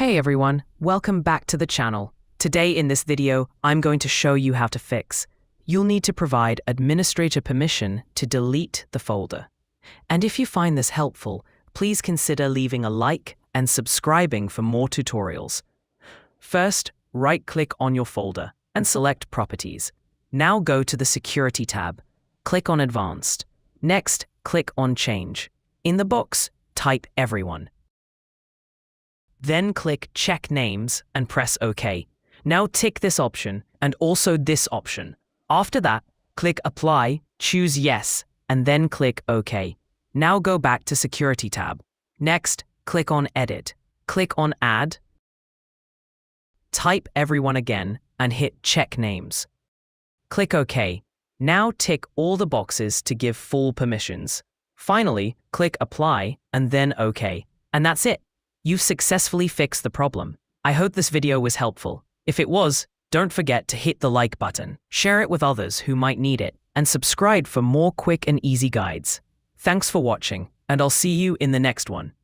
Hey everyone, welcome back to the channel. Today in this video, I'm going to show you how to fix. You'll need to provide administrator permission to delete the folder. And if you find this helpful, please consider leaving a like and subscribing for more tutorials. First, right-click on your folder and select Properties. Now go to the Security tab. Click on Advanced. Next, click on Change. In the box, type Everyone. Then click Check Names and press OK. Now tick this option and also this option. After that, click Apply, choose Yes, and then click OK. Now go back to Security tab. Next, click on Edit. Click on Add. Type Everyone again and hit Check Names. Click OK. Now tick all the boxes to give full permissions. Finally, click Apply and then OK. And that's it. You've successfully fixed the problem. I hope this video was helpful. If it was, don't forget to hit the like button, share it with others who might need it, and subscribe for more quick and easy guides. Thanks for watching, and I'll see you in the next one.